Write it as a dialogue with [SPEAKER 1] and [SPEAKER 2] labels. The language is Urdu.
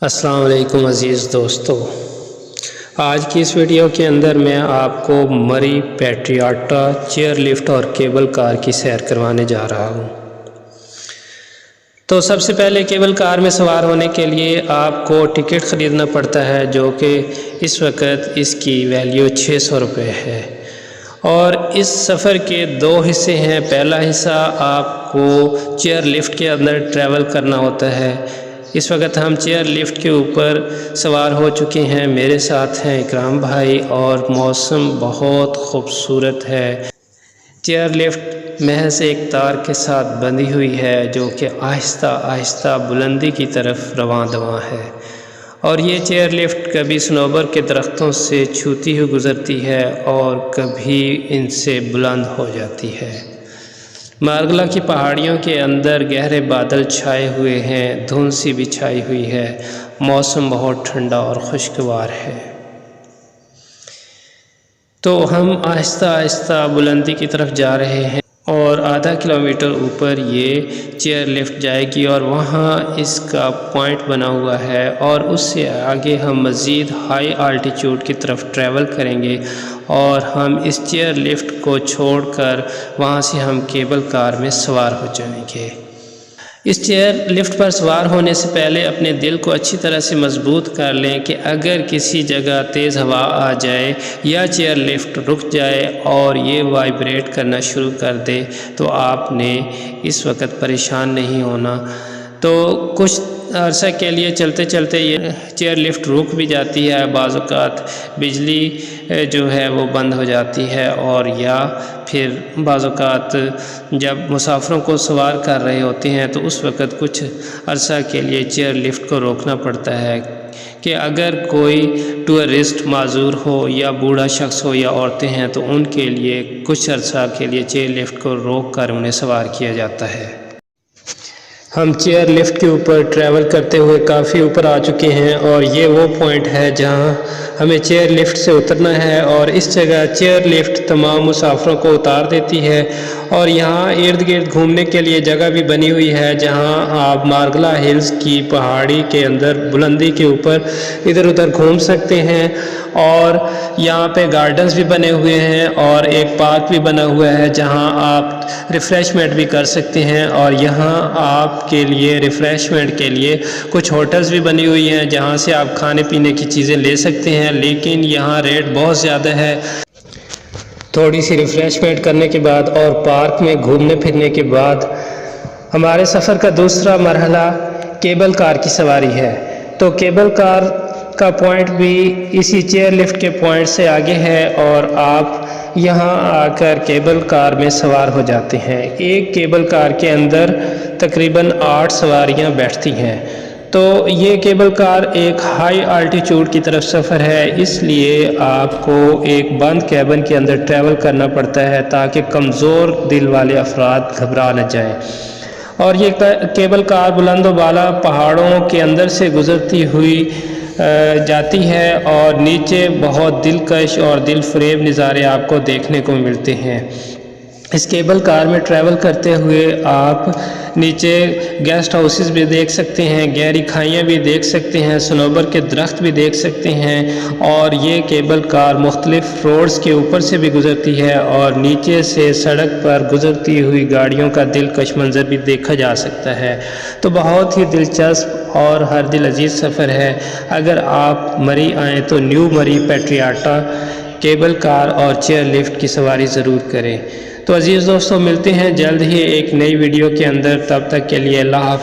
[SPEAKER 1] السلام علیکم عزیز دوستو، آج کی اس ویڈیو کے اندر میں آپ کو مری پیٹریاٹا چیئر لفٹ اور کیبل کار کی سیر کروانے جا رہا ہوں۔ تو سب سے پہلے کیبل کار میں سوار ہونے کے لیے آپ کو ٹکٹ خریدنا پڑتا ہے، جو کہ اس وقت اس کی ویلیو 600 روپے ہے، اور اس سفر کے 2 حصے ہیں۔ پہلا حصہ آپ کو چیئر لفٹ کے اندر ٹریول کرنا ہوتا ہے۔ اس وقت ہم چیئر لفٹ کے اوپر سوار ہو چکے ہیں، میرے ساتھ ہیں اکرام بھائی، اور موسم بہت خوبصورت ہے۔ چیئر لفٹ محض ایک تار کے ساتھ بندھی ہوئی ہے، جو کہ آہستہ آہستہ بلندی کی طرف رواں دواں ہے، اور یہ چیئر لفٹ کبھی صنوبر کے درختوں سے چھوتی ہوئی گزرتی ہے اور کبھی ان سے بلند ہو جاتی ہے۔ مارگلا کی پہاڑیوں کے اندر گہرے بادل چھائے ہوئے ہیں، دھند سی بھی چھائی ہوئی ہے، موسم بہت ٹھنڈا اور خوشگوار ہے۔ تو ہم آہستہ آہستہ بلندی کی طرف جا رہے ہیں، اور آدھا کلومیٹر اوپر یہ چیئر لفٹ جائے گی، اور وہاں اس کا پوائنٹ بنا ہوا ہے، اور اس سے آگے ہم مزید ہائی آلٹیچیوڈ کی طرف ٹریول کریں گے، اور ہم اس چیئر لفٹ کو چھوڑ کر وہاں سے ہم کیبل کار میں سوار ہو جائیں گے۔ اس چیئر لفٹ پر سوار ہونے سے پہلے اپنے دل کو اچھی طرح سے مضبوط کر لیں کہ اگر کسی جگہ تیز ہوا آ جائے یا چیئر لفٹ رک جائے اور یہ وائبریٹ کرنا شروع کر دے تو آپ نے اس وقت پریشان نہیں ہونا۔ تو کچھ عرصہ کے لیے چلتے چلتے یہ چیئر لفٹ رک بھی جاتی ہے، بعض اوقات بجلی جو ہے وہ بند ہو جاتی ہے، اور یا پھر بعض اوقات جب مسافروں کو سوار کر رہے ہوتے ہیں تو اس وقت کچھ عرصہ کے لیے چیئر لفٹ کو روکنا پڑتا ہے کہ اگر کوئی ٹورسٹ معذور ہو یا بوڑھا شخص ہو یا عورتیں ہیں تو ان کے لیے کچھ عرصہ کے لیے چیئر لفٹ کو روک کر انہیں سوار کیا جاتا ہے۔ ہم چیئر لفٹ کے اوپر ٹریول کرتے ہوئے کافی اوپر آ چکے ہیں، اور یہ وہ پوائنٹ ہے جہاں ہمیں چیئر لفٹ سے اترنا ہے، اور اس جگہ چیئر لفٹ تمام مسافروں کو اتار دیتی ہے، اور یہاں ارد گرد گھومنے کے لیے جگہ بھی بنی ہوئی ہے، جہاں آپ مارگلا ہلز کی پہاڑی کے اندر بلندی کے اوپر ادھر ادھر گھوم سکتے ہیں، اور یہاں پہ گارڈنز بھی بنے ہوئے ہیں، اور ایک پارک بھی بنا ہوا ہے جہاں آپ ریفریشمنٹ بھی کر سکتے ہیں، اور یہاں آپ کے لیے ریفریشمنٹ کے لیے کچھ ہوٹلز بھی بنی ہوئی ہیں جہاں سے آپ کھانے پینے کی چیزیں لے سکتے ہیں، لیکن یہاں ریٹ بہت زیادہ ہے۔ تھوڑی سی ریفریشمنٹ کرنے کے بعد اور پارک میں گھومنے پھرنے کے بعد ہمارے سفر کا دوسرا مرحلہ کیبل کار کی سواری ہے۔ تو کیبل کار کا پوائنٹ بھی اسی چیئر لفٹ کے پوائنٹ سے آگے ہے، اور آپ یہاں آ کر کیبل کار میں سوار ہو جاتے ہیں۔ ایک کیبل کار کے اندر تقریباً 8 سواریاں بیٹھتی ہیں۔ تو یہ کیبل کار ایک ہائی آلٹیچیوڈ کی طرف سفر ہے، اس لیے آپ کو ایک بند کیبن کے اندر ٹریول کرنا پڑتا ہے تاکہ کمزور دل والے افراد گھبرا نہ جائیں۔ اور یہ کیبل کار بلند و بالا پہاڑوں کے اندر سے گزرتی ہوئی جاتی ہے، اور نیچے بہت دلکش اور دل فریب نظارے آپ کو دیکھنے کو ملتے ہیں۔ اس کیبل کار میں ٹریول کرتے ہوئے آپ نیچے گیسٹ ہاؤسز بھی دیکھ سکتے ہیں، گہری کھائیاں بھی دیکھ سکتے ہیں، صنوبر کے درخت بھی دیکھ سکتے ہیں، اور یہ کیبل کار مختلف روڈز کے اوپر سے بھی گزرتی ہے، اور نیچے سے سڑک پر گزرتی ہوئی گاڑیوں کا دلکش منظر بھی دیکھا جا سکتا ہے۔ تو بہت ہی دلچسپ اور ہر دل عزیز سفر ہے۔ اگر آپ مری آئیں تو نیو مری پیٹریاٹا کیبل کار اور چیئر لفٹ کی سواری ضرور کریں۔ تو عزیز دوستو، ملتے ہیں جلد ہی ایک نئی ویڈیو کے اندر، تب تک کے لیے اللہ حافظ۔